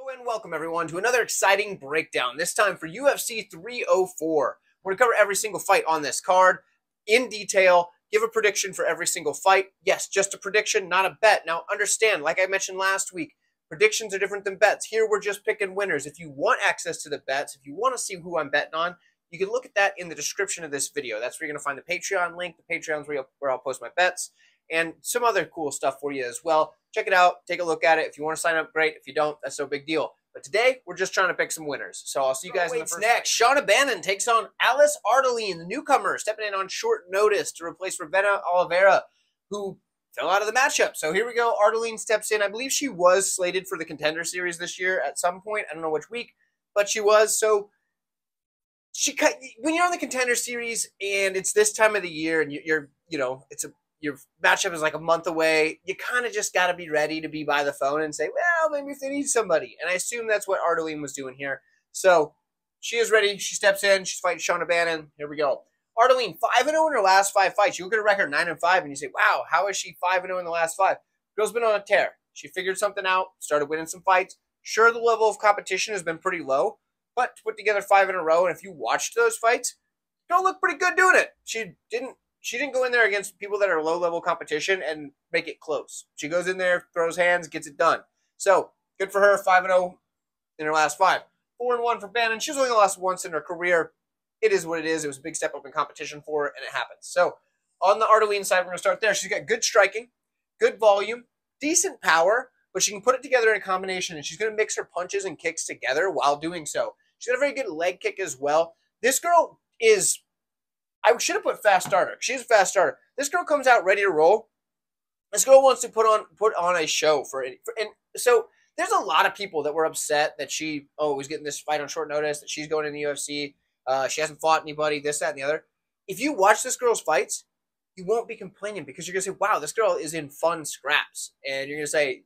Hello and welcome everyone to another exciting breakdown, this time for UFC 304. We're going to cover every single fight on this card in detail, give a prediction for every single fight. Yes, just a prediction, not a bet. Now understand, like I mentioned last week, predictions are different than bets. Here we're just picking winners. If you want access to the bets, if you want to see who I'm betting on, you can look at that in the description of this video. That's where you're going to find the Patreon link. The Patreon's where I'll post my bets and some other cool stuff for you as well. Check it out. Take a look at it. If you want to sign up, great. If you don't, that's no big deal. But today, we're just trying to pick some winners. So I'll see you guys in the first next. Shauna Bannon takes on Ardelean, the newcomer, stepping in on short notice to replace Ravenna Oliveira, who fell out of the matchup. So here we go. Ardelean steps in. I believe she was slated for the Contender Series this year at some point. I don't know which week, but she was. So when you're on the Contender Series and it's this time of the year and your matchup is like a month away, you kind of just got to be ready to be by the phone and say, well, maybe if they need somebody. And I assume that's what Ardelean was doing here. So she is ready. She steps in. She's fighting Shauna Bannon. Here we go. Ardelean, 5-0 in her last 5 fights. You look at her record, 9-5, and you say, wow, how is she 5-0 in the last 5? Girl's been on a tear. She figured something out, started winning some fights. Sure, the level of competition has been pretty low, but to put together 5 in a row, and if you watched those fights, girl looked pretty good doing it. She didn't go in there against people that are low-level competition and make it close. She goes in there, throws hands, gets it done. So, good for her, 5-0 in her last 5. 4-1 for Bannon. She's only lost once in her career. It is what it is. It was a big step up in competition for her, and it happens. So, on the Ardelean side, we're going to start there. She's got good striking, good volume, decent power, but she can put it together in a combination, and she's going to mix her punches and kicks together while doing so. She's got a very good leg kick as well. This girl is... I should have put fast starter. She's a fast starter. This girl comes out ready to roll. This girl wants to put on a show and so there's a lot of people that were upset that she was getting this fight on short notice, that she's going in the UFC. She hasn't fought anybody, this, that, and the other. If you watch this girl's fights, you won't be complaining because you're going to say, wow, this girl is in fun scraps. And you're going to say,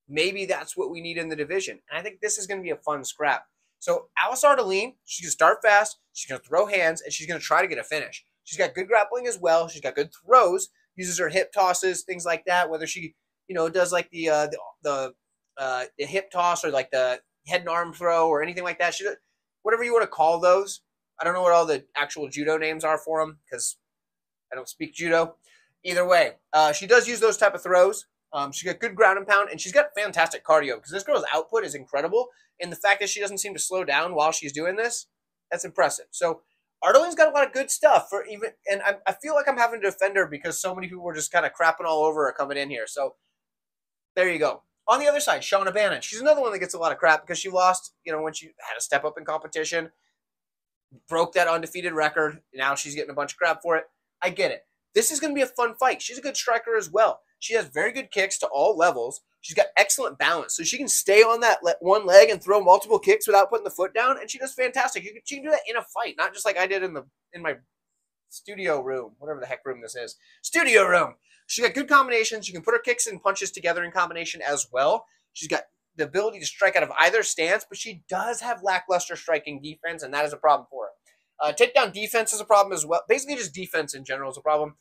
maybe that's what we need in the division. And I think this is going to be a fun scrap. So Ardelean, she's going to start fast, she's going to throw hands, and she's going to try to get a finish. She's got good grappling as well. She's got good throws, uses her hip tosses, things like that, whether she, does like the hip toss or like the head and arm throw or anything like that. She does, whatever you want to call those. I don't know what all the actual judo names are for them because I don't speak judo. Either way, she does use those type of throws. She's got good ground and pound, and she's got fantastic cardio because this girl's output is incredible. And the fact that she doesn't seem to slow down while she's doing this, that's impressive. So Ardelean's got a lot of good stuff and I feel like I'm having to defend her because so many people were just kind of crapping all over her coming in here. So there you go. On the other side, Shauna Bannon. She's another one that gets a lot of crap because she lost, when she had to step up in competition, broke that undefeated record. Now she's getting a bunch of crap for it. I get it. This is going to be a fun fight. She's a good striker as well. She has very good kicks to all levels. She's got excellent balance. So she can stay on that one leg and throw multiple kicks without putting the foot down, and she does fantastic. She can do that in a fight, not just like I did in my studio room, whatever the heck room this is. Studio room. She's got good combinations. She can put her kicks and punches together in combination as well. She's got the ability to strike out of either stance, but she does have lackluster striking defense, and that is a problem for her. Takedown defense is a problem as well. Basically, just defense in general is a problem.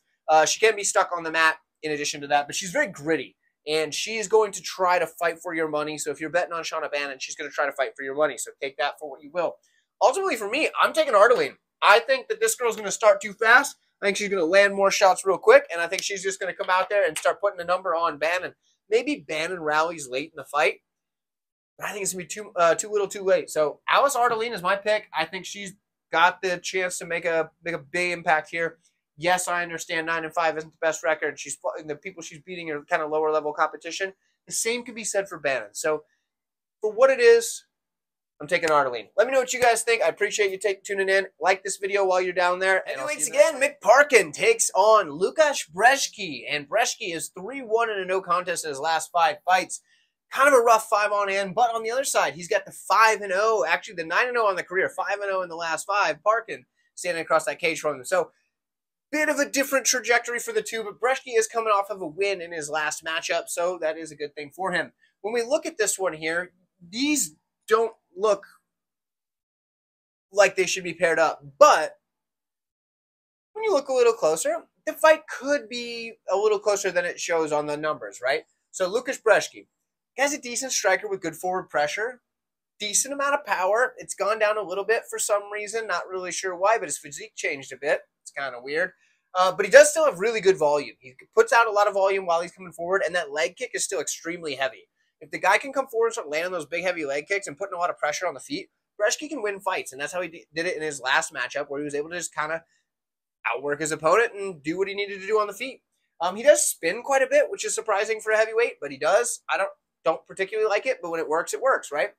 She can be stuck on the mat in addition to that, but she's very gritty, and she's going to try to fight for your money. So if you're betting on Shauna Bannon, she's going to try to fight for your money. So take that for what you will. Ultimately, for me, I'm taking Ardelean. I think that this girl's going to start too fast. I think she's going to land more shots real quick, and I think she's just going to come out there and start putting the number on Bannon. Maybe Bannon rallies late in the fight, but I think it's going to be too little too late. So Ardelean is my pick. I think she's got the chance to make a big impact here. Yes, I understand 9-5 isn't the best record. The people she's beating are kind of lower level competition. The same could be said for Bannon. So for what it is, I'm taking Ardelean. Let me know what you guys think. I appreciate you tuning in. Like this video while you're down there. And once again, Mick Parkin takes on Lukasz Brezeski. And Brezeski is 3-1 in a no contest in his last 5 fights. Kind of a rough 5 on end, but on the other side, he's got the 5-0. Actually, the 9-0 on the career, 5-0 in the last 5. Parkin standing across that cage from him. So bit of a different trajectory for the two, but Brezeski is coming off of a win in his last matchup, so that is a good thing for him. When we look at this one here, these don't look like they should be paired up, but when you look a little closer, the fight could be a little closer than it shows on the numbers, right? So Lukasz Brezeski, Guy's a decent striker with good forward pressure. Decent amount of power. It's gone down a little bit for some reason. Not really sure why, but his physique changed a bit. It's kind of weird. But he does still have really good volume. He puts out a lot of volume while he's coming forward, and that leg kick is still extremely heavy. If the guy can come forward and start landing those big, heavy leg kicks and putting a lot of pressure on the feet, Brezeski can win fights, and that's how he did it in his last matchup, where he was able to just kind of outwork his opponent and do what he needed to do on the feet. He does spin quite a bit, which is surprising for a heavyweight, but he does. I don't particularly like it, but when it works, right?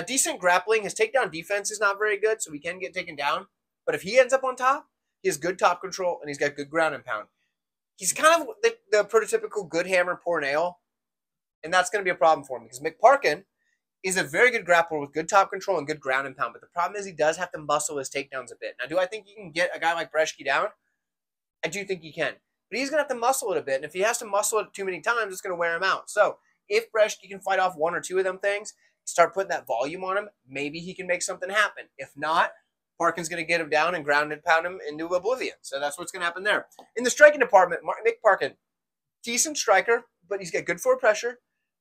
Decent grappling. His takedown defense is not very good, so he can get taken down. But if he ends up on top, he has good top control, and he's got good ground and pound. He's kind of the prototypical good hammer, poor nail, and that's going to be a problem for him because Mick Parkin is a very good grappler with good top control and good ground and pound. But the problem is he does have to muscle his takedowns a bit. Now, do I think you can get a guy like Brezeski down? I do think he can. But he's going to have to muscle it a bit, and if he has to muscle it too many times, it's going to wear him out. So if Brezeski can fight off one or two of them things, start putting that volume on him, maybe he can make something happen. If not, Parkin's going to get him down and ground and pound him into oblivion. So that's what's going to happen there. In the striking department, Mick Parkin, decent striker, but he's got good forward pressure,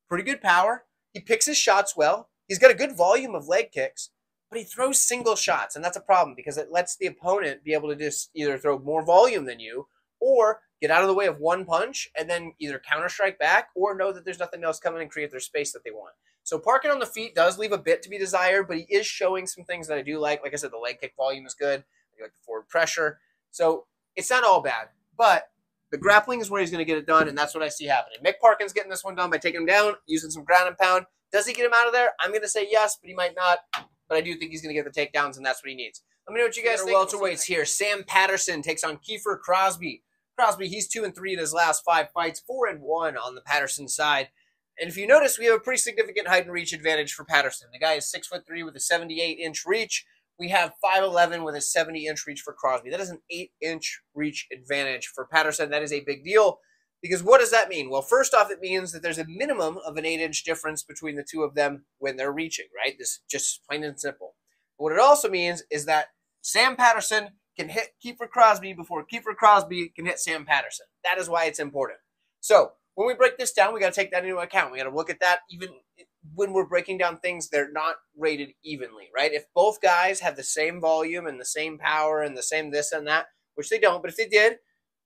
pretty good power. He picks his shots well. He's got a good volume of leg kicks, but he throws single shots, and that's a problem because it lets the opponent be able to just either throw more volume than you or get out of the way of one punch and then either counter-strike back or know that there's nothing else coming and create their space that they want. So Parkin on the feet does leave a bit to be desired, but he is showing some things that I do like. Like I said, the leg kick volume is good. I like the forward pressure. So it's not all bad, but the grappling is where he's going to get it done, and that's what I see happening. Mick Parkin's getting this one done by taking him down, using some ground and pound. Does he get him out of there? I'm going to say yes, but he might not. But I do think he's going to get the takedowns, and that's what he needs. Let me know what you guys think. Welterweights here. Sam Patterson takes on Kiefer Crosby. Crosby, he's 2-3 in his last 5 fights, 4-1 on the Patterson side. And if you notice, we have a pretty significant height and reach advantage for Patterson. The guy is 6'3" with a 78-inch reach. We have 5'11" with a 70-inch reach for Crosby. That is an 8-inch reach advantage for Patterson. That is a big deal because what does that mean? Well, first off, it means that there's a minimum of an 8-inch difference between the two of them when they're reaching, right? This is just plain and simple. But what it also means is that Sam Patterson can hit Kiefer Crosby before Kiefer Crosby can hit Sam Patterson. That is why it's important. So when we break this down, we got to take that into account. We got to look at that even when we're breaking down things, they're not rated evenly, right? If both guys have the same volume and the same power and the same this and that, which they don't, but if they did,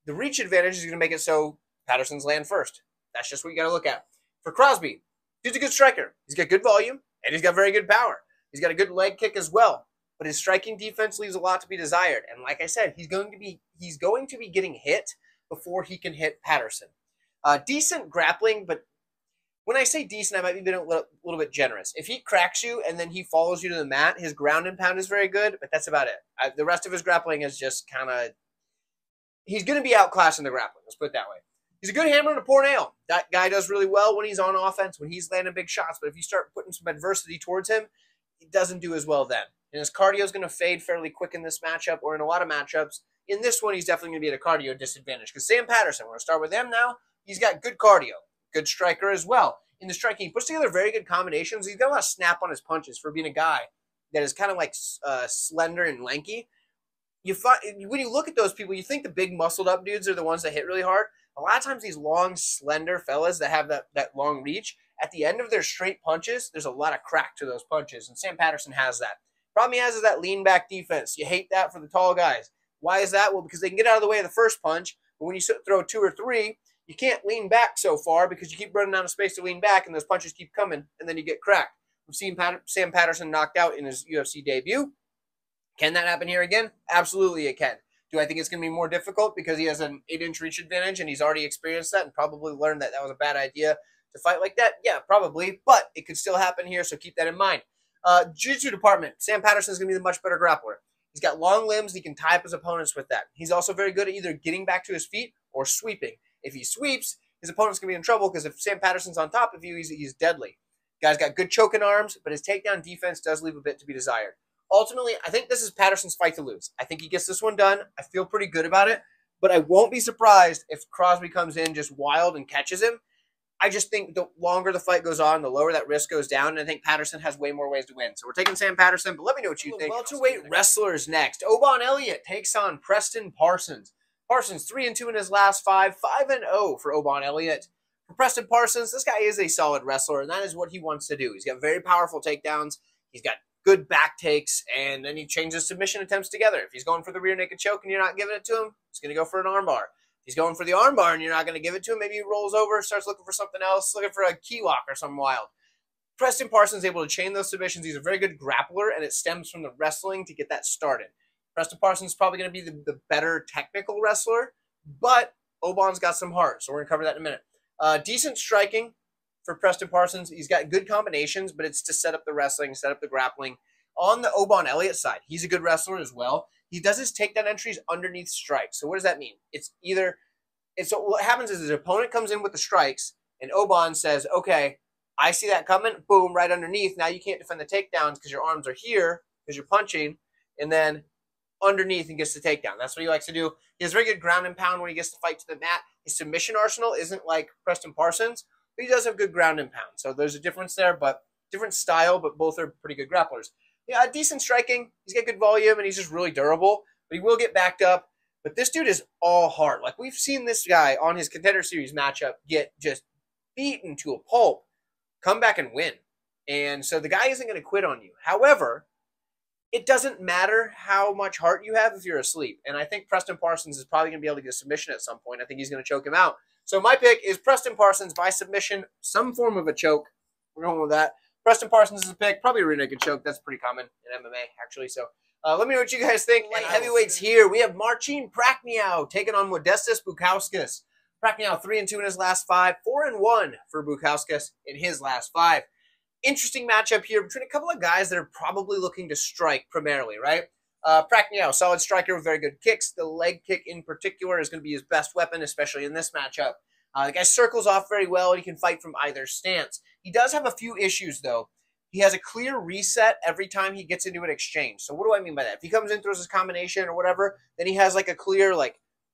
the reach advantage is going to make it so Patterson's land first. That's just what you got to look at. For Crosby, dude's a good striker. He's got good volume, and he's got very good power. He's got a good leg kick as well. But his striking defense leaves a lot to be desired. And like I said, he's going to be getting hit before he can hit Patterson. Decent grappling, but when I say decent, I might be being a little bit generous. If he cracks you and then he follows you to the mat, his ground and pound is very good, but that's about it. The rest of his grappling is just kind of, he's going to be outclassed in the grappling. Let's put it that way. He's a good hammer and a poor nail. That guy does really well when he's on offense, when he's landing big shots. But if you start putting some adversity towards him, he doesn't do as well then. And his cardio is going to fade fairly quick in this matchup or in a lot of matchups. In this one, he's definitely going to be at a cardio disadvantage. Because Sam Patterson, we're going to start with him now. He's got good cardio, good striker as well. In the striking, he puts together very good combinations. He's got a lot of snap on his punches for being a guy that is kind of like slender and lanky. When you look at those people, you think the big muscled up dudes are the ones that hit really hard. A lot of times these long, slender fellas that have that long reach, at the end of their straight punches, there's a lot of crack to those punches, and Sam Patterson has that. Problem he has is that lean back defense. You hate that for the tall guys. Why is that? Well, because they can get out of the way of the first punch, but when you throw 2 or 3, you can't lean back so far because you keep running out of space to lean back, and those punches keep coming, and then you get cracked. We've seen Sam Patterson knocked out in his UFC debut. Can that happen here again? Absolutely it can. Do I think it's going to be more difficult because he has an 8-inch reach advantage and he's already experienced that and probably learned that that was a bad idea to fight like that? Yeah, probably, but it could still happen here, so keep that in mind. Jiu-Jitsu department, Sam Patterson is going to be the much better grappler. He's got long limbs. He can tie up his opponents with that. He's also very good at either getting back to his feet or sweeping. If he sweeps, his opponent's going to be in trouble because if Sam Patterson's on top of you, he's deadly. Guy's got good choking arms, but his takedown defense does leave a bit to be desired. Ultimately, I think this is Patterson's fight to lose. I think he gets this one done. I feel pretty good about it, but I won't be surprised if Crosby comes in just wild and catches him. I just think the longer the fight goes on, the lower that risk goes down, and I think Patterson has way more ways to win. So we're taking Sam Patterson, but let me know what you think. Welterweight wrestlers next. Oban Elliott takes on Preston Parsons. Parsons 3-2 in his last 5, 5-0 for Oban Elliott. For Preston Parsons, this guy is a solid wrestler, and that is what he wants to do. He's got very powerful takedowns. He's got good back takes, and then he changes submission attempts together. If he's going for the rear naked choke and you're not giving it to him, he's going to go for an armbar. If he's going for the armbar and you're not going to give it to him, maybe he rolls over, starts looking for something else, looking for a key lock or something wild. Preston Parsons is able to chain those submissions. He's a very good grappler, and it stems from the wrestling to get that started. Preston Parsons is probably going to be the better technical wrestler, but Oban's got some heart, so we're going to cover that in a minute. Decent striking for Preston Parsons. He's got good combinations, but it's to set up the wrestling, set up the grappling. On the Oban Elliott side, he's a good wrestler as well. He does his takedown entries underneath strikes. So what does that mean? So what happens is his opponent comes in with the strikes, and Oban says, okay, I see that coming, boom, right underneath. Now you can't defend the takedowns because your arms are here, because you're punching, and then underneath and gets the takedown. That's what he likes to do. He has very good ground and pound when he gets to fight to the mat. His submission arsenal isn't like Preston Parsons, but he does have good ground and pound. So there's a difference there, but different style, but both are pretty good grapplers. Yeah, decent striking. He's got good volume, and he's just really durable, but he will get backed up. But this dude is all heart. Like, we've seen this guy on his Contender Series matchup get just beaten to a pulp, come back and win. And so the guy isn't going to quit on you. However, it doesn't matter how much heart you have if you're asleep. And I think Preston Parsons is probably going to be able to get a submission at some point. I think he's going to choke him out. So my pick is Preston Parsons by submission, some form of a choke. We're going with that. Preston Parsons is a pick, probably a rear naked choke. That's pretty common in MMA, actually. So let me know what you guys think. Light heavyweights here. We have Marcin Prachnio taking on Modestas Bukauskas. Prachnio 3-2 in his last 5, 4-1 for Bukauskas in his last 5. Interesting matchup here between a couple of guys that are probably looking to strike primarily, right? Prachnio, solid striker with very good kicks. The leg kick in particular is going to be his best weapon, especially in this matchup. The guy circles off very well, and he can fight from either stance. He does have a few issues, though. He has a clear reset every time he gets into an exchange. So what do I mean by that? If he comes in, throws his combination or whatever, then he has like a clear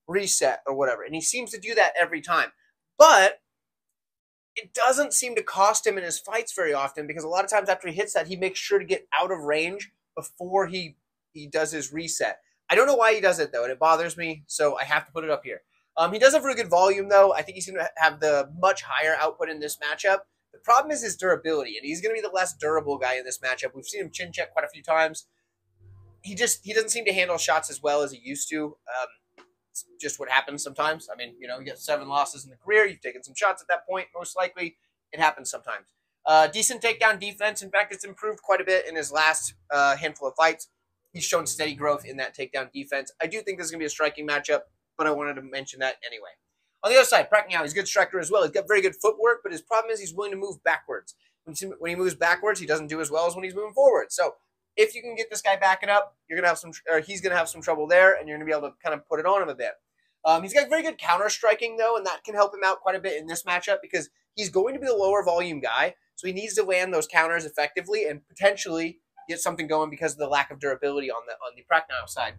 reset or whatever. And he seems to do that every time. But it doesn't seem to cost him in his fights very often, because a lot of times after he hits that, he makes sure to get out of range before he does his reset. I don't know why he does it, though, and it bothers me, so I have to put it up here. He does have really good volume, though. I think he's going to have the much higher output in this matchup. The problem is his durability, and he's going to be the less durable guy in this matchup. We've seen him chin check quite a few times. He doesn't seem to handle shots as well as he used to. It's just what happens sometimes. I mean, you get 7 losses in the career. You've taken some shots at that point, most likely. It happens sometimes. Decent takedown defense. In fact, it's improved quite a bit in his last handful of fights. He's shown steady growth in that takedown defense. I do think this is going to be a striking matchup, but I wanted to mention that anyway. On the other side, Prachnio, he's a good striker as well. He's got very good footwork, but his problem is he's willing to move backwards. When he moves backwards, he doesn't do as well as when he's moving forward. So if you can get this guy backing up, he's going to have some trouble there, and you're going to be able to kind of put it on him a bit. He's got very good counter striking, though, and that can help him out quite a bit in this matchup, because he's going to be the lower volume guy, so he needs to land those counters effectively and potentially get something going because of the lack of durability on the Prachnio side.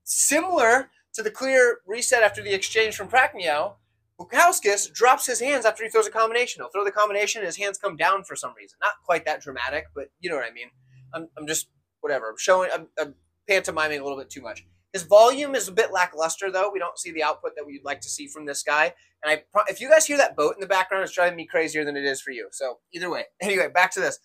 Similar to the clear reset after the exchange from Prachnio, Bukauskas drops his hands after he throws a combination. He'll throw the combination and his hands come down for some reason. Not quite that dramatic, but you know what I mean. I'm just, whatever. I'm pantomiming a little bit too much. His volume is a bit lackluster, though. We don't see the output that we'd like to see from this guy. And if you guys hear that boat in the background, it's driving me crazier than it is for you. So either way. Anyway, back to this.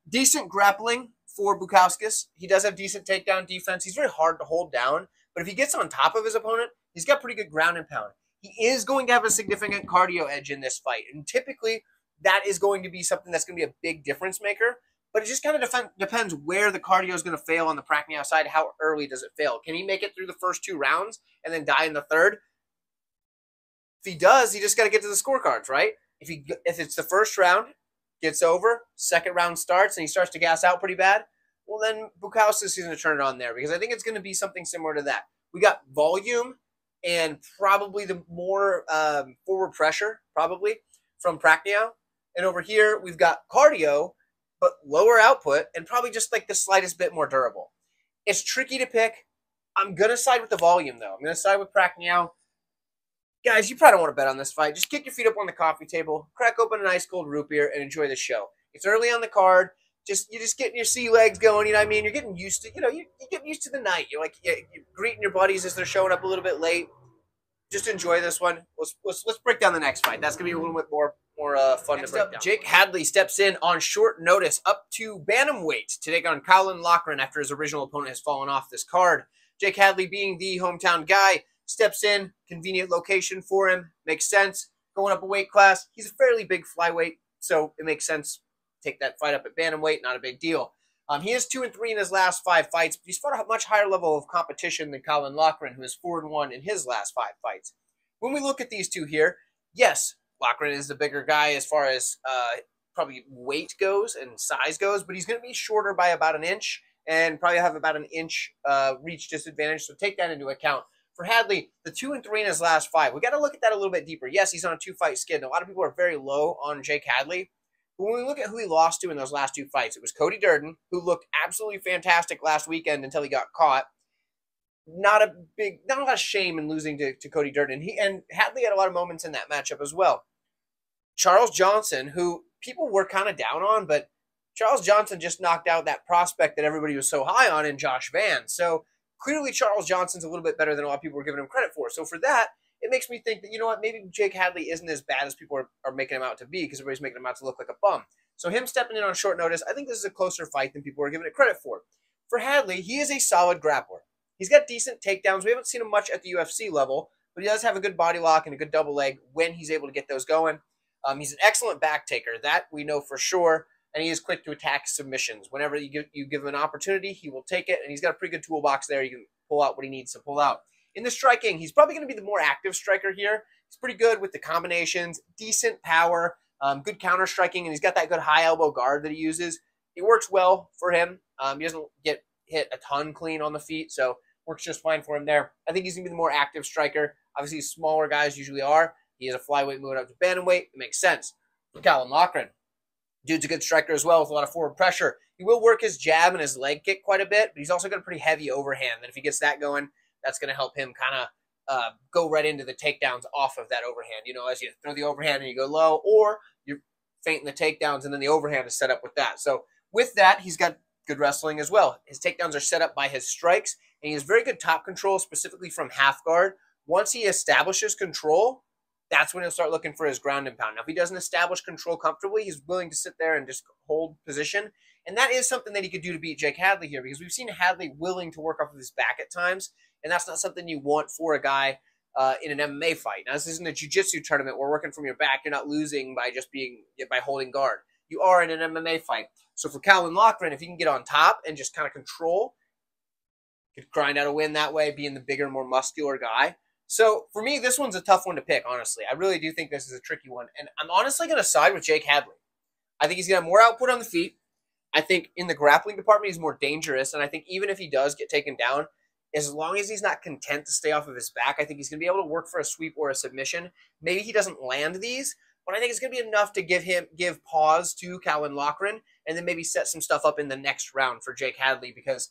Decent grappling for Bukauskas. He does have decent takedown defense. He's very hard to hold down. But if he gets on top of his opponent, he's got pretty good ground and pound. He is going to have a significant cardio edge in this fight. And typically, that is going to be something that's going to be a big difference maker. But it just kind of depends where the cardio is going to fail on the Prachnio side. How early does it fail? Can he make it through the first 2 rounds and then die in the third? If he does, he just got to get to the scorecards, right? If it's the first round, gets over, second round starts, and he starts to gas out pretty bad, well, then Bukauskas is going to turn it on there, because I think it's going to be something similar to that. We got volume and probably the more forward pressure, probably, from Prachnio. And over here, we've got cardio, but lower output, and probably just like the slightest bit more durable. It's tricky to pick. I'm going to side with the volume, though. I'm going to side with Prachnio. Guys, you probably don't want to bet on this fight. Just kick your feet up on the coffee table, crack open an ice cold root beer, and enjoy the show. It's early on the card. You're just getting your sea legs going, you know what I mean? You're getting used to, you're getting used to the night. You're greeting your buddies as they're showing up a little bit late. just enjoy this one. Let's break down the next fight. That's gonna be a little bit more fun to break down. Jake Hadley steps in on short notice up to bantamweight to take on Colin Loughran after his original opponent has fallen off this card. Jake Hadley, being the hometown guy, steps in. Convenient location for him. Makes sense. Going up a weight class. He's a fairly big flyweight, so it makes sense. Take that fight up at bantamweight. Not a big deal. He is 2-3 in his last 5 fights, but he's fought a much higher level of competition than Colin Loughran, who is 4-1 in his last 5 fights. When we look at these two here, yes, Loughran is the bigger guy as far as probably weight goes and size goes, but he's going to be shorter by about an inch and probably have about an inch reach disadvantage, so take that into account. For Hadley, the 2-3 in his last 5, we got to look at that a little bit deeper. Yes, he's on a 2-fight skid. A lot of people are very low on Jake Hadley. But when we look at who he lost to in those last 2 fights, it was Cody Durden, who looked absolutely fantastic last weekend until he got caught. Not a lot of shame in losing to Cody Durden. And Hadley had a lot of moments in that matchup as well. Charles Johnson, who people were kind of down on, but Charles Johnson just knocked out that prospect that everybody was so high on in Josh Van. So clearly Charles Johnson's a little bit better than a lot of people were giving him credit for. So for that, it makes me think that, you know what, maybe Jake Hadley isn't as bad as people are making him out to be, because everybody's making him out to look like a bum. So him stepping in on short notice, I think this is a closer fight than people are giving it credit for. For Hadley, he is a solid grappler. He's got decent takedowns. We haven't seen him much at the UFC level, but he does have a good body lock and a good double leg when he's able to get those going. He's an excellent back taker. That we know for sure. And he is quick to attack submissions. Whenever you give him an opportunity, he will take it. And he's got a pretty good toolbox there. You can pull out what he needs to pull out. In the striking, he's probably going to be the more active striker here. He's pretty good with the combinations, decent power, good counter striking, and he's got that good high elbow guard that he uses. It works well for him. He doesn't get hit a ton clean on the feet, so works just fine for him there. I think he's going to be the more active striker. Obviously, smaller guys usually are. He is a flyweight moving up to bantamweight. It makes sense. For Colin Loughran, dude's a good striker as well with a lot of forward pressure. He will work his jab and his leg kick quite a bit, but he's also got a pretty heavy overhand. And if he gets that going, that's going to help him kind of go right into the takedowns off of that overhand. You know, as you throw the overhand and you go low, or you're feinting the takedowns and then the overhand is set up with that. So with that, he's got good wrestling as well. His takedowns are set up by his strikes, and he has very good top control, specifically from half guard. Once he establishes control, that's when he'll start looking for his ground and pound. Now, if he doesn't establish control comfortably, he's willing to sit there and just hold position. And that is something that he could do to beat Jake Hadley here, because we've seen Hadley willing to work off of his back at times, and that's not something you want for a guy in an MMA fight. Now, this isn't a jiu-jitsu tournament where working from your back, you're not losing by just by holding guard. You are in an MMA fight. So for Colin Loughran, if he can get on top and just kind of control, could grind out a win that way, being the bigger, more muscular guy. So for me, this one's a tough one to pick, honestly. I really do think this is a tricky one. And I'm honestly going to side with Jake Hadley. I think he's going to have more output on the feet. I think in the grappling department, he's more dangerous. And I think even if he does get taken down, as long as he's not content to stay off of his back, I think he's going to be able to work for a sweep or a submission. Maybe he doesn't land these, but I think it's going to be enough to give pause to Colin Loughran, and then maybe set some stuff up in the next round for Jake Hadley, because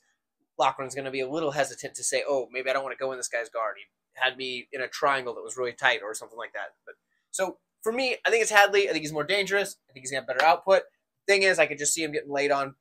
Loughran's going to be a little hesitant to say, oh, maybe I don't want to go in this guy's guard. He had me in a triangle that was really tight or something like that. But so for me, I think it's Hadley. I think he's more dangerous. I think he's going to have better output. Thing is, I could just see him getting laid on,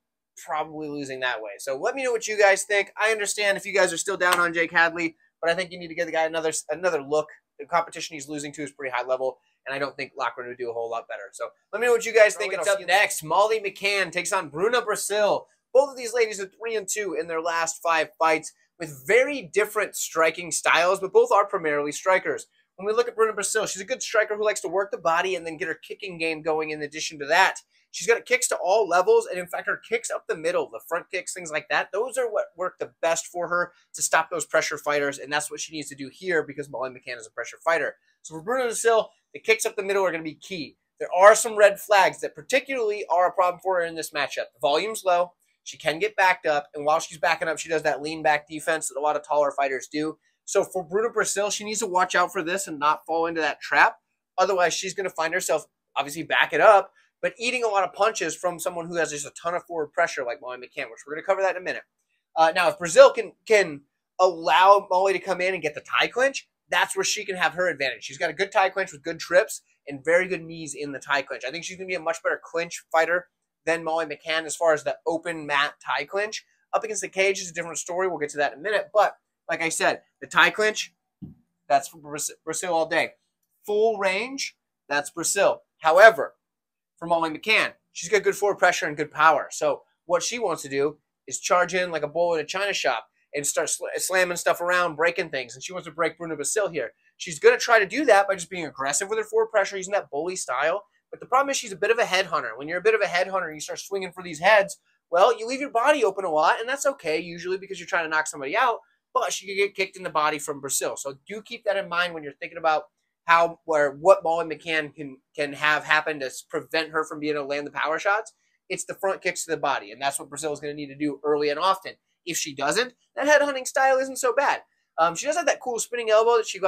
probably losing that way. So let me know what you guys think. I understand if you guys are still down on Jake Hadley, but I think you need to give the guy another look. The competition he's losing to is pretty high level, and I don't think Loughran would do a whole lot better. So let me know what you guys think. Up next, Molly McCann takes on Bruna Brasil. Both of these ladies are 3-2 in their last 5 fights, with very different striking styles, but both are primarily strikers. When we look at Bruna Brasil, she's a good striker who likes to work the body and then get her kicking game going in addition to that. She's got kicks to all levels, and in fact, her kicks up the middle, the front kicks, things like that, those are what work the best for her to stop those pressure fighters, and that's what she needs to do here, because Molly McCann is a pressure fighter. So for Bruna Brasil, the kicks up the middle are going to be key. There are some red flags that particularly are a problem for her in this matchup. The volume's low. She can get backed up, and while she's backing up, she does that lean back defense that a lot of taller fighters do. So for Bruna Brasil, she needs to watch out for this and not fall into that trap. Otherwise, she's going to find herself, obviously, back it up, but eating a lot of punches from someone who has just a ton of forward pressure like Molly McCann, which we're going to cover that in a minute. Now, if Brasil can allow Molly to come in and get the tie clinch, that's where she can have her advantage. She's got a good tie clinch with good trips and very good knees in the tie clinch. I think she's going to be a much better clinch fighter than Molly McCann as far as the open mat tie clinch. Up against the cage is a different story. We'll get to that in a minute. But like I said, the tie clinch, That's for Brasil all day. Full range, that's Brasil. However, for Molly McCann, she's got good forward pressure and good power. So what she wants to do is charge in like a bull in a china shop and start slamming stuff around, breaking things. And she wants to break Bruna Brasil here. She's going to try to do that by just being aggressive with her forward pressure, using that bully style. But the problem is she's a bit of a headhunter. When you're a bit of a headhunter and you start swinging for these heads, well, you leave your body open a lot, and that's okay usually because you're trying to knock somebody out. But she could get kicked in the body from Brasil. So do keep that in mind when you're thinking about how or what Molly McCann can have happen to prevent her from being able to land the power shots. It's the front kicks to the body, and that's what Brasil is going to need to do early and often. If she doesn't, that headhunting style isn't so bad. She does have that cool spinning elbow that she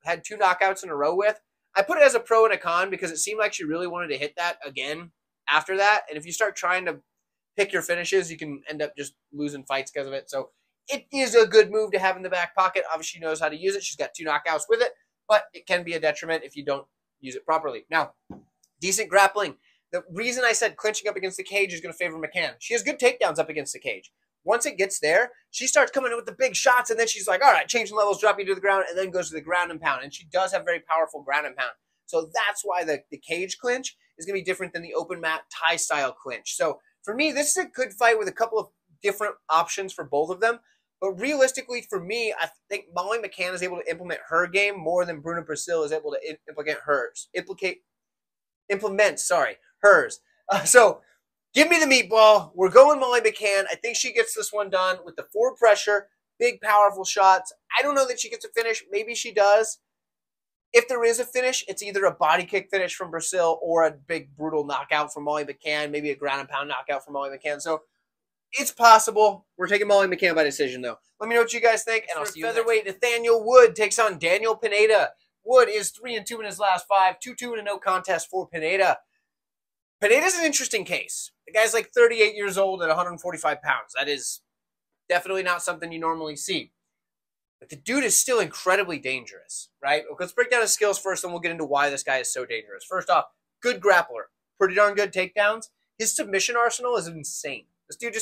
had 2 knockouts in a row with. I put it as a pro and a con because it seemed like she really wanted to hit that again after that. And if you start trying to pick your finishes, you can end up just losing fights because of it. So it is a good move to have in the back pocket. Obviously, she knows how to use it. She's got 2 knockouts with it, but it can be a detriment if you don't use it properly. Now, decent grappling. The reason I said clinching up against the cage is going to favor McCann. She has good takedowns up against the cage. Once it gets there, she starts coming in with the big shots, and then she's like, all right, changing levels, drop you to the ground, and then goes to the ground and pound. And she does have very powerful ground and pound. So that's why the cage clinch is going to be different than the open mat Thai-style clinch. So for me, this is a good fight with a couple of different options for both of them. But realistically, for me, I think Molly McCann is able to implement her game more than Bruna Brasil is able to implement hers. Hers. So give me the meatball. We're going Molly McCann. I think she gets this one done with the forward pressure, big, powerful shots. I don't know that she gets a finish. Maybe she does. If there is a finish, it's either a body kick finish from Brasil or a big, brutal knockout from Molly McCann, maybe a ground and pound knockout from Molly McCann. So it's possible. We're taking Molly McCann by decision, though. Let me know what you guys think, and I'll see you featherweight. Nathaniel Wood takes on Daniel Pineda. Wood is 3-2 in his last 5, 2-2 in a no contest for Pineda. Pineda's an interesting case. The guy's like 38 years old at 145 pounds. That is definitely not something you normally see. But the dude is still incredibly dangerous, right? Let's break down his skills first, and we'll get into why this guy is so dangerous. First off, good grappler. Pretty darn good takedowns. His submission arsenal is insane. This dude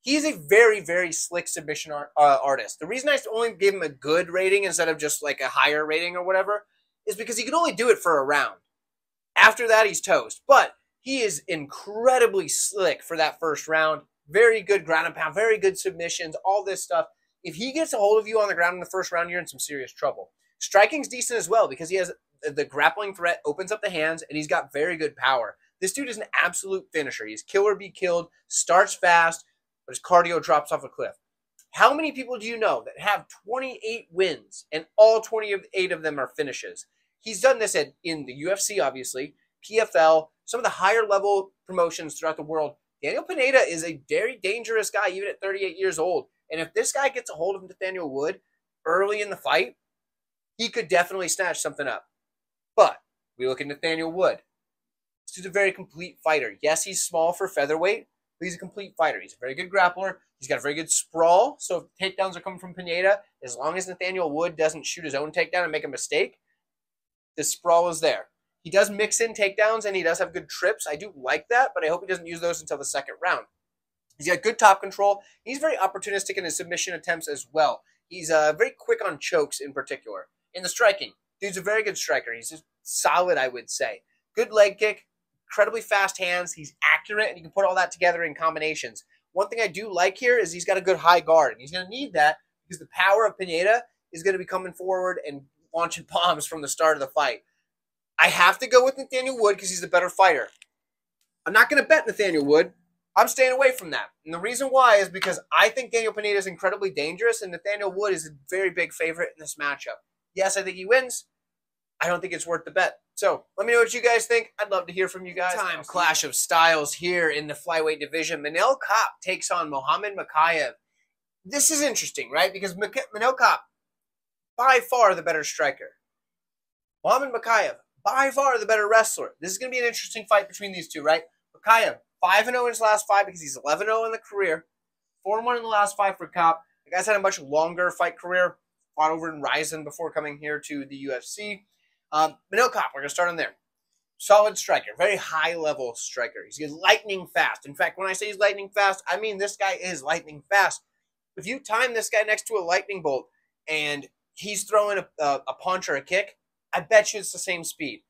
he's a very, very slick submission artist. The reason I only gave him a good rating instead of just like a higher rating or whatever is because he can only do it for a round. After that, he's toast. But he is incredibly slick for that first round. Very good ground and pound, very good submissions, all this stuff. If he gets a hold of you on the ground in the first round, you're in some serious trouble. Striking's decent as well because he has the grappling threat, opens up the hands, and he's got very good power. This dude is an absolute finisher. He's kill or be killed, starts fast, but his cardio drops off a cliff. How many people do you know that have 28 wins and all 28 of them are finishes? He's done this in the UFC, obviously, PFL, some of the higher level promotions throughout the world. Daniel Pineda is a very dangerous guy, even at 38 years old. And if this guy gets a hold of Nathaniel Wood early in the fight, he could definitely snatch something up. But we look at Nathaniel Wood. This is a very complete fighter. Yes, he's small for featherweight, but he's a complete fighter. He's a very good grappler. He's got a very good sprawl. So if takedowns are coming from Pineda, as long as Nathaniel Wood doesn't shoot his own takedown and make a mistake, the sprawl is there. He does mix in takedowns, and he does have good trips. I do like that, but I hope he doesn't use those until the second round. He's got good top control. He's very opportunistic in his submission attempts as well. He's very quick on chokes in particular. In the striking, dude's a very good striker. He's just solid, I would say. Good leg kick, incredibly fast hands. He's accurate, and you can put all that together in combinations. One thing I do like here is he's got a good high guard, and he's going to need that because the power of Pineda is going to be coming forward and launching bombs from the start of the fight. I have to go with Nathaniel Wood because he's the better fighter. I'm not going to bet Nathaniel Wood. I'm staying away from that. And the reason why is because I think Daniel Pineda is incredibly dangerous, and Nathaniel Wood is a very big favorite in this matchup. Yes, I think he wins. I don't think it's worth the bet. So let me know what you guys think. I'd love to hear from you guys. Time clash of styles here in the flyweight division. Manel Kape takes on Mokaev. This is interesting, right? Because Manel Kape, by far the better striker. Mokaev, by far the better wrestler. This is going to be an interesting fight between these two, right? Mokaev, 5-0 in his last 5 because he's 11-0 in the career. 4-1 in the last 5 for Kape. The guy's had a much longer fight career. Fought over in Ryzen before coming here to the UFC. Manel Kape, we're going to start on there. Solid striker. Very high-level striker. He's lightning fast. In fact, when I say he's lightning fast, I mean this guy is lightning fast. If you time this guy next to a lightning bolt and he's throwing a punch or a kick, I bet you it's the same speed.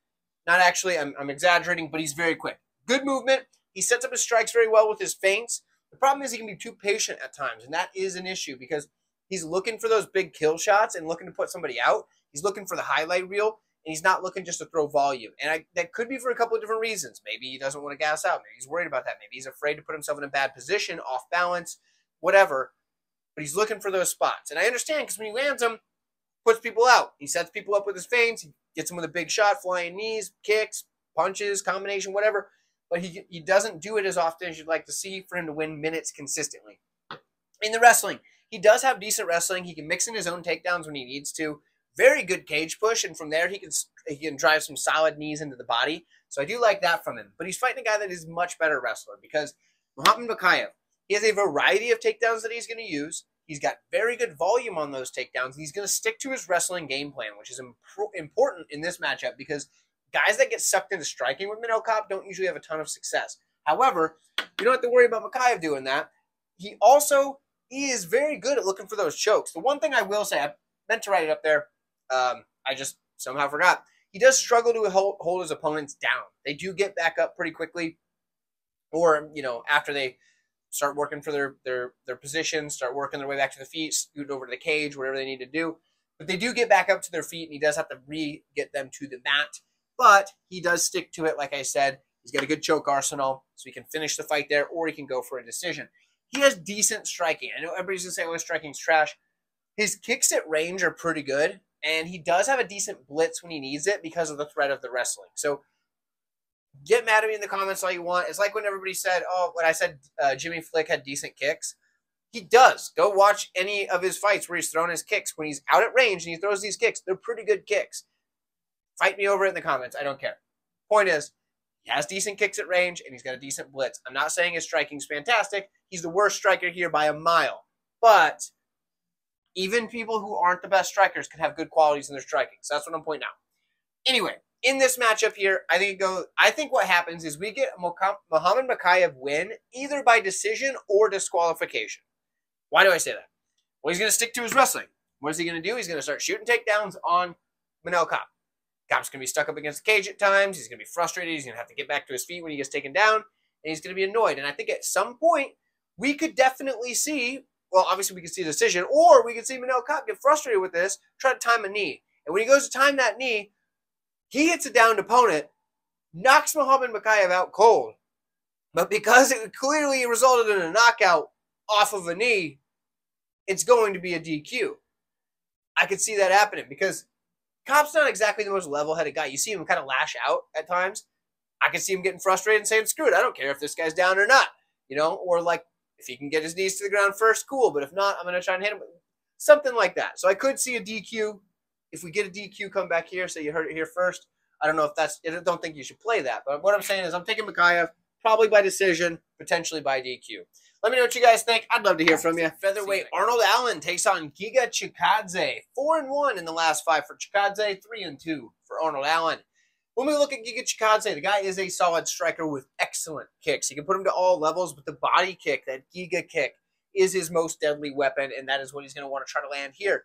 Not actually, I'm exaggerating, but he's very quick. Good movement. He sets up his strikes very well with his feints. The problem is he can be too patient at times, and that is an issue because he's looking for those big kill shots and looking to put somebody out. He's looking for the highlight reel, and he's not looking just to throw volume. And that could be for a couple of different reasons. Maybe he doesn't want to gas out. Maybe he's worried about that. Maybe he's afraid to put himself in a bad position, off balance, whatever. But he's looking for those spots. And I understand because when he lands them, puts people out. He sets people up with his feints. He gets them with a big shot, flying knees, kicks, punches, combination, whatever. But he doesn't do it as often as you'd like to see for him to win minutes consistently. In the wrestling, he does have decent wrestling. He can mix in his own takedowns when he needs to. Very good cage push, and from there he can drive some solid knees into the body. So I do like that from him. But he's fighting a guy that is much better wrestler because Mokaev, he has a variety of takedowns that he's going to use. He's got very good volume on those takedowns. And he's going to stick to his wrestling game plan, which is important in this matchup because guys that get sucked into striking with Manel don't usually have a ton of success. However, you don't have to worry about Mokaev doing that. He also is very good at looking for those chokes. The one thing I will say, I meant to write it up there, I just somehow forgot. He does struggle to hold his opponents down. They do get back up pretty quickly, or after they start working for their position, start working their way back to the feet, scoot over to the cage, whatever they need to do. But they do get back up to their feet, and he does have to re-get them to the mat. But he does stick to it, like I said. He's got a good choke arsenal, so he can finish the fight there, or he can go for a decision. He has decent striking. I know everybody's going to say, oh, his striking's trash. His kicks at range are pretty good, and he does have a decent blitz when he needs it because of the threat of the wrestling. So get mad at me in the comments all you want. It's like when everybody said, oh, when I said Jimmy Flick had decent kicks. He does. Go watch any of his fights where he's throwing his kicks. When he's out at range and he throws these kicks, they're pretty good kicks. Fight me over it in the comments. I don't care. Point is, he has decent kicks at range, and he's got a decent blitz. I'm not saying his striking's fantastic. He's the worst striker here by a mile. But even people who aren't the best strikers can have good qualities in their striking. So that's what I'm pointing out. Anyway, in this matchup here, I think what happens is we get Mokaev win either by decision or disqualification. Why do I say that? Well, he's going to stick to his wrestling. What is he going to do? He's going to start shooting takedowns on Manel Kape. Kape's going to be stuck up against the cage at times. He's going to be frustrated. He's going to have to get back to his feet when he gets taken down, and he's going to be annoyed. And I think at some point, we could definitely see, well, obviously we could see a decision, or we could see Manel Kape get frustrated with this, try to time a knee. And when he goes to time that knee, he hits a downed opponent, knocks Mokaev out cold. But because it clearly resulted in a knockout off of a knee, it's going to be a DQ. I could see that happening because Kape's not exactly the most level-headed guy. You see him kind of lash out at times. I can see him getting frustrated and saying, screw it, I don't care if this guy's down or not. Or like, if he can get his knees to the ground first, cool. But if not, I'm going to try and hit him. Something like that. So I could see a DQ. If we get a DQ, come back here, say you heard it here first. I don't know if that's, I don't think you should play that. But what I'm saying is I'm taking Mokaev, probably by decision, potentially by DQ. Let me know what you guys think. I'd love to hear from you. Featherweight Arnold Allen takes on Giga Chikadze. 4-1 in the last 5 for Chikadze, 3-2 for Arnold Allen. When we look at Giga Chikadze, the guy is a solid striker with excellent kicks. You can put him to all levels, but the body kick, that Giga kick, is his most deadly weapon, and that is what he's going to want to try to land here.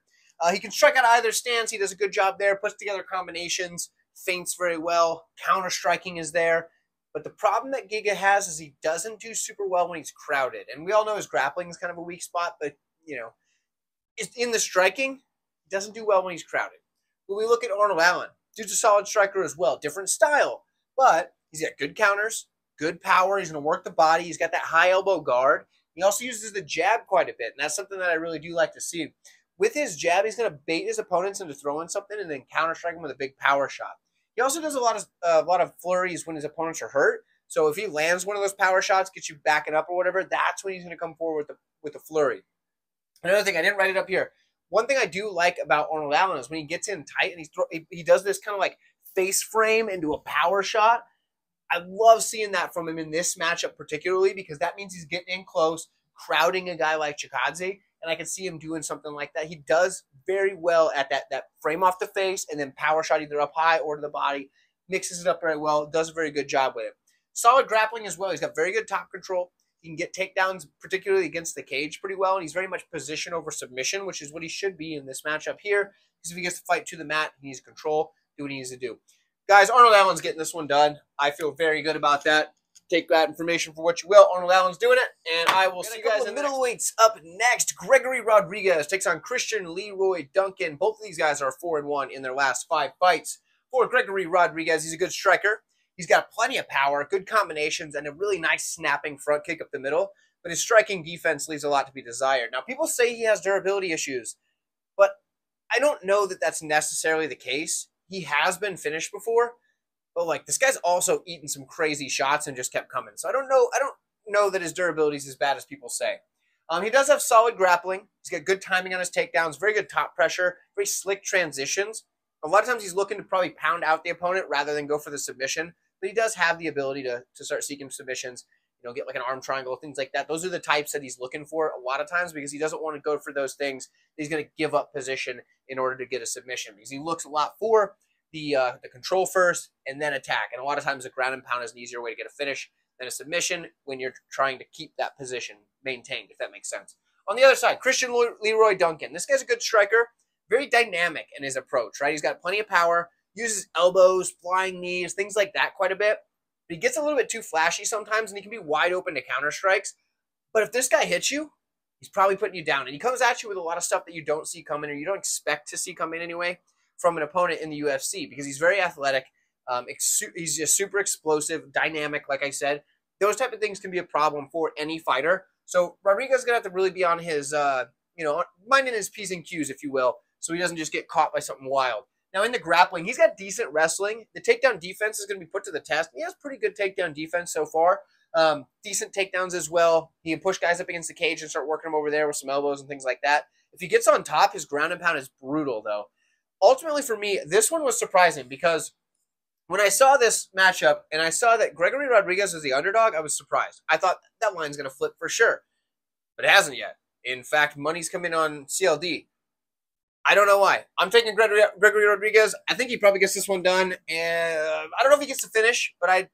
He can strike out of either stance. He does a good job there, puts together combinations, feints very well, counter-striking is there. But the problem that Giga has is he doesn't do super well when he's crowded. And we all know his grappling is kind of a weak spot, but, in the striking, he doesn't do well when he's crowded. When we look at Arnold Allen, dude's a solid striker as well. Different style, but he's got good counters, good power. He's going to work the body. He's got that high elbow guard. He also uses the jab quite a bit, and that's something that I really do like to see. With his jab, he's going to bait his opponents into throwing something and then counter-strike him with a big power shot. He also does a lot of flurries when his opponents are hurt. So if he lands one of those power shots, gets you backing up or whatever, that's when he's going to come forward with the flurry. Another thing, I didn't write it up here. One thing I do like about Arnold Allen is when he gets in tight and he does this kind of like face frame into a power shot. I love seeing that from him in this matchup particularly because that means he's getting in close, crowding a guy like Chikadze, and I can see him doing something like that. He does very well at that frame off the face and then power shot either up high or to the body. Mixes it up very well. Does a very good job with it. Solid grappling as well. He's got very good top control. He can get takedowns, particularly against the cage, pretty well, and he's very much position over submission, which is what he should be in this matchup here, because if he gets to fight to the mat, he needs control, do what he needs to do. Guys, Arnold Allen's getting this one done. I feel very good about that. Take that information for what you will. Arnold Allen's doing it, and I will see you guys in the middleweights up next. Gregory Rodriguez takes on Christian Leroy Duncan. Both of these guys are 4-1 in their last 5 fights. For Gregory Rodriguez, he's a good striker. He's got plenty of power, good combinations, and a really nice snapping front kick up the middle. But his striking defense leaves a lot to be desired. Now, people say he has durability issues, but I don't know that that's necessarily the case. He has been finished before. But, like, this guy's also eaten some crazy shots and just kept coming. So I don't know that his durability is as bad as people say. He does have solid grappling. He's got good timing on his takedowns, very good top pressure, very slick transitions. A lot of times he's looking to probably pound out the opponent rather than go for the submission. But he does have the ability to start seeking submissions, get like an arm triangle, things like that. Those are the types that he's looking for a lot of times because he doesn't want to go for those things. He's going to give up position in order to get a submission because he looks a lot for the control first and then attack. And a lot of times the ground and pound is an easier way to get a finish than a submission when you're trying to keep that position maintained, if that makes sense. On the other side, Christian Leroy Duncan. This guy's a good striker, very dynamic in his approach, right? He's got plenty of power, uses elbows, flying knees, things like that quite a bit. But he gets a little bit too flashy sometimes, and he can be wide open to counter strikes. But if this guy hits you, he's probably putting you down. And he comes at you with a lot of stuff that you don't see coming or you don't expect to see coming anyway from an opponent in the UFC because he's very athletic. He's just super explosive, dynamic, like I said. Those type of things can be a problem for any fighter. So Rodriguez is going to have to really be on his, minding his P's and Q's, if you will, so he doesn't just get caught by something wild. Now, in the grappling, he's got decent wrestling. The takedown defense is going to be put to the test. He has pretty good takedown defense so far. Decent takedowns as well. He can push guys up against the cage and start working them over there with some elbows and things like that. If he gets on top, his ground and pound is brutal, though. Ultimately, for me, this one was surprising because when I saw this matchup and I saw that Gregory Rodriguez was the underdog, I was surprised. I thought that line's going to flip for sure, but it hasn't yet. In fact, money's come in on CLD. I don't know why. I'm taking Gregory Rodriguez. I think he probably gets this one done, and I don't know if he gets to finish, but I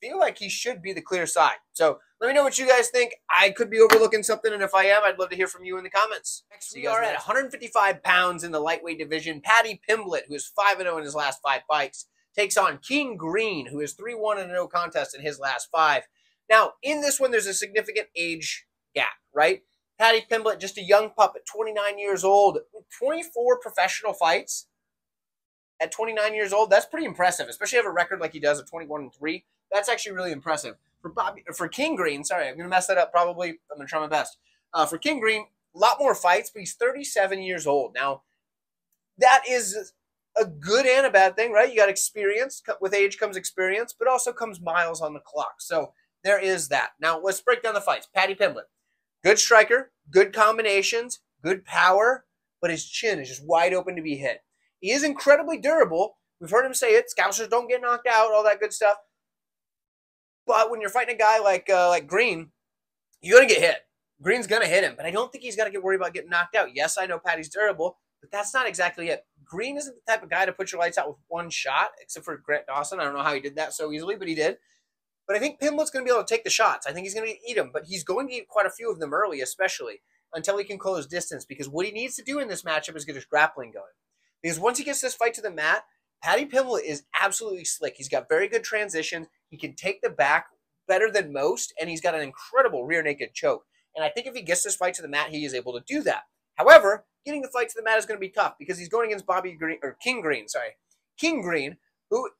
feel like he should be the clear side. So let me know what you guys think. I could be overlooking something, and if I am, I'd love to hear from you in the comments. Next, we are at 155 pounds in the lightweight division. Paddy Pimblett, who is 5-0 in his last 5 fights, takes on King Green, who is 3-1 in no contest in his last 5. Now, in this one, there's a significant age gap, right? Paddy Pimblett, just a young pup at 29 years old, 24 professional fights at 29 years old. That's pretty impressive, especially have a record like he does of 21-3. That's actually really impressive. For King Green, sorry, I'm going to mess that up probably. I'm going to try my best. For King Green, a lot more fights, but he's 37 years old. Now, that is a good and a bad thing, right? You got experience. With age comes experience, but also comes miles on the clock. So there is that. Now, let's break down the fights. Paddy Pimblett, good striker, good combinations, good power, but his chin is just wide open to be hit. He is incredibly durable. We've heard him say it. Scousers don't get knocked out, all that good stuff. But when you're fighting a guy like Green, you're going to get hit. Green's going to hit him, but I don't think he's got to get worried about getting knocked out. Yes, I know Paddy's durable, but that's not exactly it. Green isn't the type of guy to put your lights out with one shot, except for Grant Dawson. I don't know how he did that so easily, but he did. But I think Pimblett's going to be able to take the shots. I think he's going to eat them, but he's going to eat quite a few of them early, especially until he can close distance, because what he needs to do in this matchup is get his grappling going. Because once he gets this fight to the mat, Paddy Pimblett is absolutely slick. He's got very good transitions. He can take the back better than most, and he's got an incredible rear naked choke. And I think if he gets this fight to the mat, he is able to do that. However, getting the fight to the mat is going to be tough because he's going against King Green, who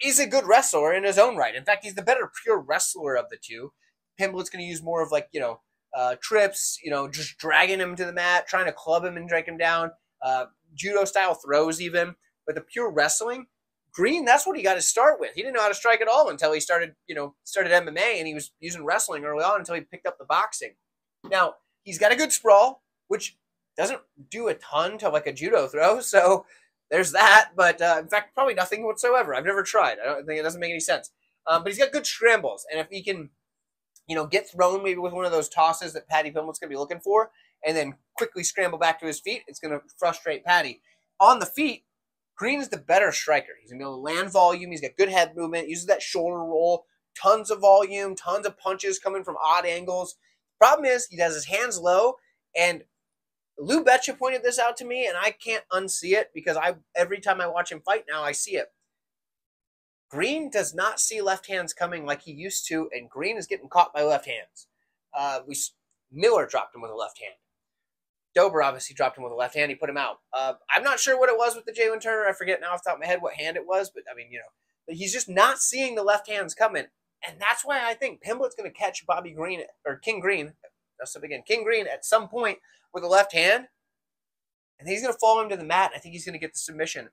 is a good wrestler in his own right. In fact, he's the better pure wrestler of the two. Pimblett's going to use more of trips, just dragging him to the mat, trying to club him and drag him down, judo-style throws even. But the pure wrestling, Green, that's what he got to start with. He didn't know how to strike at all until he started MMA, and he was using wrestling early on until he picked up the boxing. Now, he's got a good sprawl, which doesn't do a ton to like a judo throw, so there's that. But in fact, probably nothing whatsoever. I've never tried. I don't think it doesn't make any sense. But he's got good scrambles, and if he can, get thrown maybe with one of those tosses that Paddy Pimblett's going to be looking for, and then quickly scramble back to his feet, it's going to frustrate Paddy. On the feet, Green is the better striker. He's going to be able to land volume. He's got good head movement. Uses that shoulder roll tons of volume, tons of punches coming from odd angles. Problem is, he has his hands low, and Lou Betcha pointed this out to me, and I can't unsee it because every time I watch him fight now, I see it. Green does not see left hands coming like he used to, and Green is getting caught by left hands. Miller dropped him with a left hand. Dober obviously dropped him with a left hand. He put him out. I'm not sure what it was with the Jalen Turner. I forget now off the top of my head what hand it was, but I mean, but he's just not seeing the left hands coming, and that's why I think Pimblett's going to catch Bobby Green or King Green. That's up again. King Green at some point with a left hand, and he's going to fall him to the mat. I think he's going to get the submission.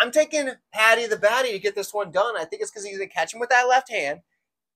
I'm taking Patty the Batty to get this one done. I think it's because he's going to catch him with that left hand,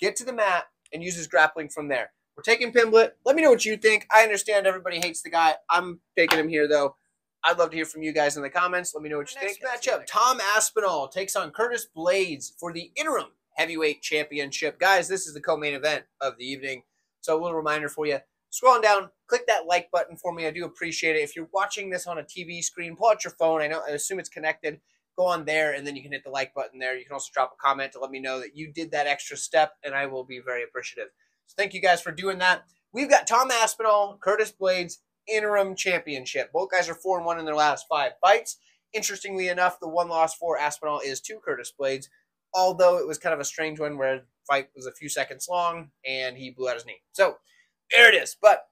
get to the mat, and use his grappling from there. We're taking Pimblett. Let me know what you think. I understand everybody hates the guy. I'm taking him here, though. I'd love to hear from you guys in the comments. Let me know what you think. Next matchup, Tom Aspinall takes on Curtis Blades for the interim heavyweight championship. Guys, this is the co-main event of the evening. So a little reminder for you. Scrolling down, click that like button for me. I do appreciate it. If you're watching this on a TV screen, pull out your phone. I assume it's connected. Go on there, and then you can hit the like button there. You can also drop a comment to let me know that you did that extra step, and I will be very appreciative. So thank you guys for doing that. We've got Tom Aspinall, Curtis Blades, interim championship. Both guys are 4-1 in their last 5 fights. Interestingly enough, the one loss for Aspinall is to Curtis Blades, although it was kind of a strange one where the fight was a few seconds long, and he blew out his knee. So there it is. But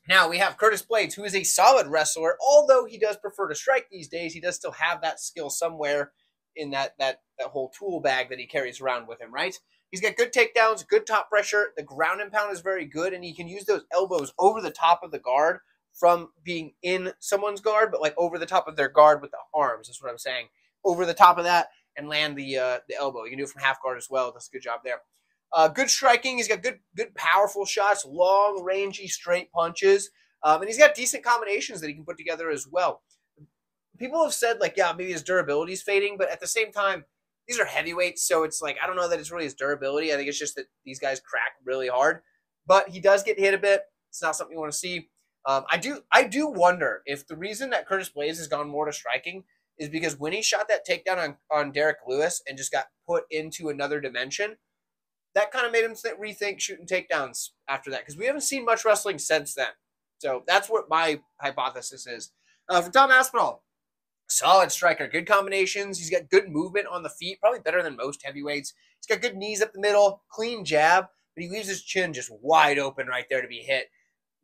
now we have Curtis Blades, who is a solid wrestler. Although he does prefer to strike these days, he does still have that skill somewhere in that whole tool bag that he carries around with him, right? He's got good takedowns, good top pressure. The ground and pound is very good, and he can use those elbows over the top of the guard from being in someone's guard, but like over the top of their guard with the arms. That's what I'm saying. Over the top of that and land the elbow. You can do it from half guard as well. Does a good job there. Good striking. He's got good powerful shots, long, rangy, straight punches. And he's got decent combinations that he can put together as well. People have said, like, yeah, maybe his durability is fading, but at the same time, these are heavyweights, so it's like, I don't know that it's really his durability. I think it's just that these guys crack really hard. But he does get hit a bit. It's not something you want to see. I do wonder if the reason that Curtis Blades has gone more to striking is because when he shot that takedown on Derek Lewis and just got put into another dimension, that kind of made him rethink shooting takedowns after that, because we haven't seen much wrestling since then. So that's what my hypothesis is. For Tom Aspinall, solid striker, good combinations. He's got good movement on the feet, probably better than most heavyweights. He's got good knees up the middle, clean jab, but he leaves his chin just wide open right there to be hit.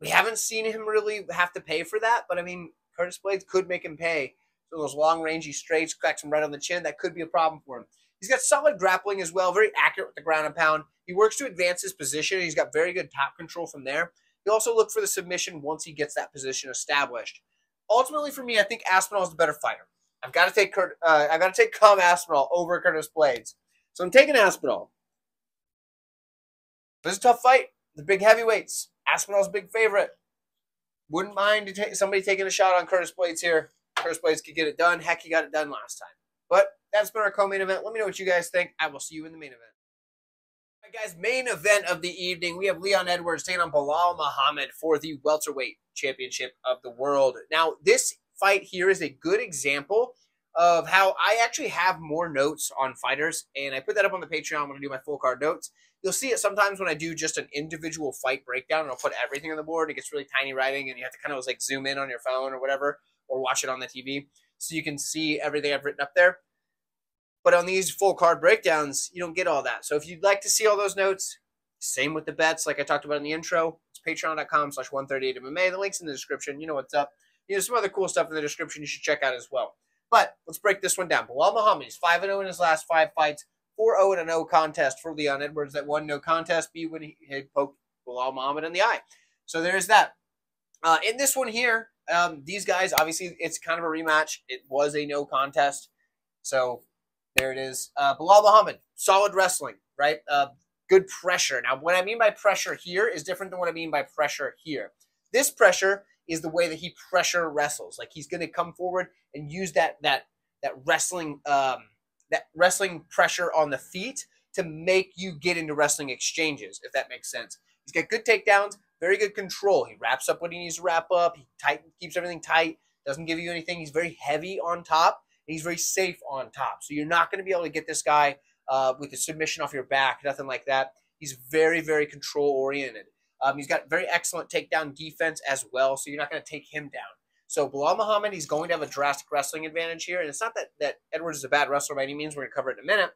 We haven't seen him really have to pay for that, but I mean, Curtis Blades could make him pay. So those long, rangy straights, cracks him right on the chin. That could be a problem for him. He's got solid grappling as well, very accurate with the ground and pound. He works to advance his position. He's got very good top control from there. He'll also look for the submission once he gets that position established. Ultimately, for me, I think Aspinall is the better fighter. I've got to take Tom Aspinall over Curtis Blades. So I'm taking Aspinall. This is a tough fight. The big heavyweights. Aspinall's a big favorite. Wouldn't mind somebody taking a shot on Curtis Blades here. Curtis Blades could get it done. Heck, he got it done last time. But that's been our co-main event. Let me know what you guys think. I will see you in the main event. All right, guys, main event of the evening. We have Leon Edwards taking on Belal Muhammad for the welterweight championship of the world. Now, this fight here is a good example of how I actually have more notes on fighters, and I put that up on the Patreon when I do my full card notes. You'll see it sometimes when I do just an individual fight breakdown, and I'll put everything on the board. It gets really tiny writing, and you have to kind of like zoom in on your phone or whatever, or watch it on the TV so you can see everything I've written up there. But on these full card breakdowns, you don't get all that. So if you'd like to see all those notes, same with the bets like I talked about in the intro, it's patreon.com/138MMA. The link's in the description. You know what's up. Some other cool stuff in the description you should check out as well. But let's break this one down. Belal Muhammad, he's 5-0 in his last 5 fights, 4-0 in a no contest for Leon Edwards. That one no contest be when he had poked Belal Muhammad in the eye. So there's that. In this one here, these guys, obviously, it's kind of a rematch. It was a no contest. So there it is. Belal Muhammad, solid wrestling, right? Good pressure. Now, what I mean by pressure here is different than what I mean by pressure here. This pressure is the way that he pressure wrestles. Like, he's going to come forward and use that wrestling pressure on the feet to make you get into wrestling exchanges, if that makes sense. He's got good takedowns, very good control. He wraps up what he needs to wrap up. He keeps everything tight, doesn't give you anything. He's very heavy on top, and he's very safe on top. So you're not going to be able to get this guy with a submission off your back, nothing like that. He's very, very control-oriented. He's got very excellent takedown defense as well, so you're not going to take him down. So Belal Muhammad, he's going to have a drastic wrestling advantage here, and it's not that Edwards is a bad wrestler by any means. We're going to cover it in a minute,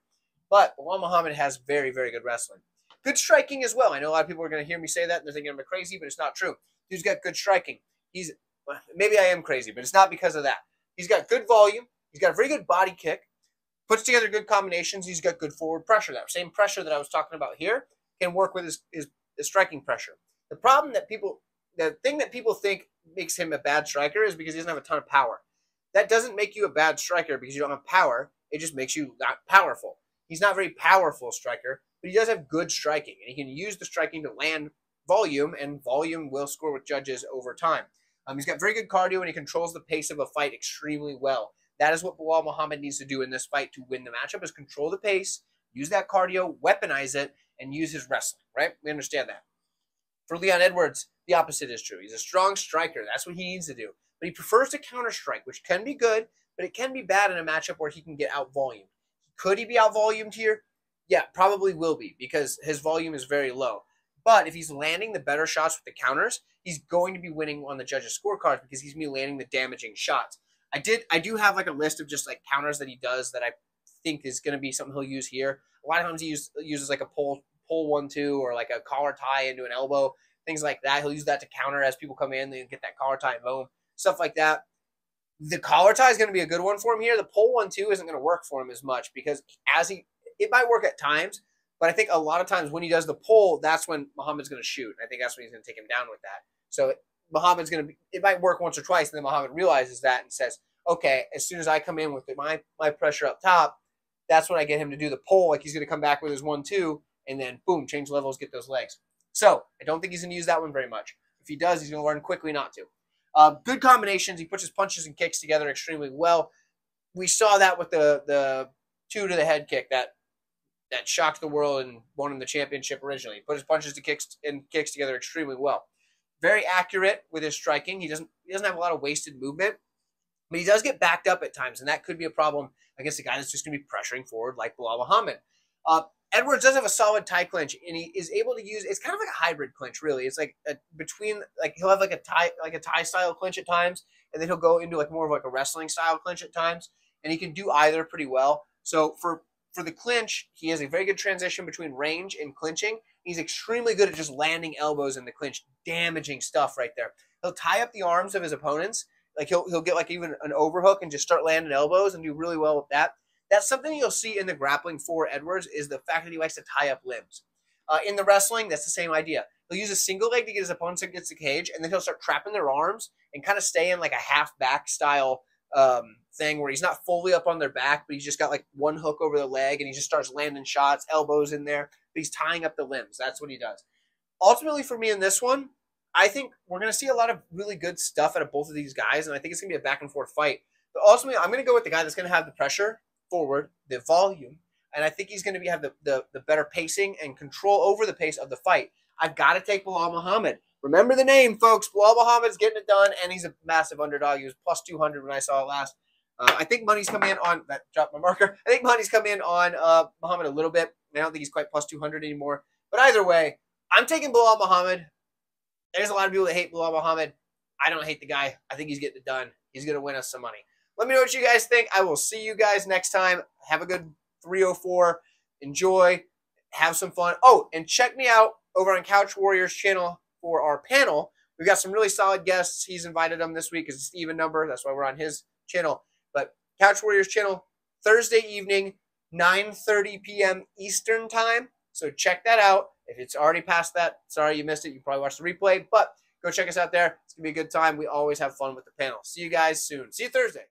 but Belal Muhammad has very, very good wrestling. Good striking as well. I know a lot of people are going to hear me say that, and they're thinking I'm crazy, but it's not true. He's got good striking. Maybe I am crazy, but it's not because of that. He's got good volume. He's got a very good body kick. Puts together good combinations. He's got good forward pressure. That same pressure that I was talking about here can work with his striking pressure. The thing that people think makes him a bad striker is because he doesn't have a ton of power. That doesn't make you a bad striker because you don't have power. It just makes you not powerful. He's not a very powerful striker, but he does have good striking, and he can use the striking to land volume, and volume will score with judges over time. He's got very good cardio, and he controls the pace of a fight extremely well. That is what Belal Muhammad needs to do in this fight to win the matchup, is control the pace, use that cardio, weaponize it, and use his wrestling, right? We understand that. For Leon Edwards, the opposite is true. He's a strong striker. That's what he needs to do. But he prefers to counter-strike, which can be good, but it can be bad in a matchup where he can get out-volumed. Could he be out-volumed here? Yeah, probably will be, because his volume is very low. But if he's landing the better shots with the counters, he's going to be winning on the judges' scorecards because he's going to be landing the damaging shots. I do have like a list of just like counters that he does that I think is going to be something he'll use here. A lot of times he uses like a pull 1-2 or like a collar tie into an elbow, things like that. He'll use that to counter as people come in. They get that collar tie and boom, stuff like that. The collar tie is going to be a good one for him here. The pull 1-2 isn't going to work for him as much because it might work at times, but I think a lot of times when he does the pull, that's when Muhammad's going to shoot. I think that's when he's going to take him down with that. So it might work once or twice, and then Muhammad realizes that and says, okay, as soon as I come in with my pressure up top, that's when I get him to do the pull. Like he's going to come back with his 1-2, and then boom, change levels, get those legs. So I don't think he's going to use that one very much. If he does, he's going to learn quickly not to. Good combinations. He puts his punches and kicks together extremely well. We saw that with the 2 to the head kick that shocked the world and won him the championship originally. He put his punches and kicks together extremely well. Very accurate with his striking. He doesn't have a lot of wasted movement, but he does get backed up at times, and that could be a problem against a guy that's just going to be pressuring forward like Belal Muhammad. Edwards does have a solid tie clinch, and he is able to use. It's kind of like a hybrid clinch, really. It's like he'll have like a tie style clinch at times, and then he'll go into like more of like a wrestling style clinch at times, and he can do either pretty well. So for the clinch, he has a very good transition between range and clinching. He's extremely good at just landing elbows in the clinch, damaging stuff right there. He'll tie up the arms of his opponents. Like he'll get like even an overhook and just start landing elbows and do really well with that. That's something you'll see in the grappling for Edwards is the fact that he likes to tie up limbs. In the wrestling, that's the same idea. He'll use a single leg to get his opponents against the cage, and then he'll start trapping their arms and kind of stay in like a half back style thing where he's not fully up on their back, but he's just got like one hook over the leg, and he just starts landing shots, elbows in there, but he's tying up the limbs. That's what he does. Ultimately, for me in this one, I think we're going to see a lot of really good stuff out of both of these guys, and I think it's going to be a back-and-forth fight. But ultimately, I'm going to go with the guy that's going to have the pressure forward, the volume, and I think he's going to have the better pacing and control over the pace of the fight. I've got to take Belal Muhammad. Remember the name, folks. Belal Muhammad's getting it done, and he's a massive underdog. He was plus 200 when I saw it last. I think money's come in on – that dropped my marker. I think money's come in on Muhammad a little bit. I don't think he's quite plus 200 anymore. But either way, I'm taking Belal Muhammad. There's a lot of people that hate Belal Muhammad. I don't hate the guy. I think he's getting it done. He's going to win us some money. Let me know what you guys think. I will see you guys next time. Have a good 304. Enjoy. Have some fun. Oh, and check me out over on Couch Warriors channel for our panel. We've got some really solid guests. He's invited them this week. It's an even number. That's why we're on his channel. But Couch Warriors channel, Thursday evening, 9:30 p.m. Eastern time. So check that out. If it's already past that, sorry you missed it. You probably watched the replay. But go check us out there. It's going to be a good time. We always have fun with the panel. See you guys soon. See you Thursday.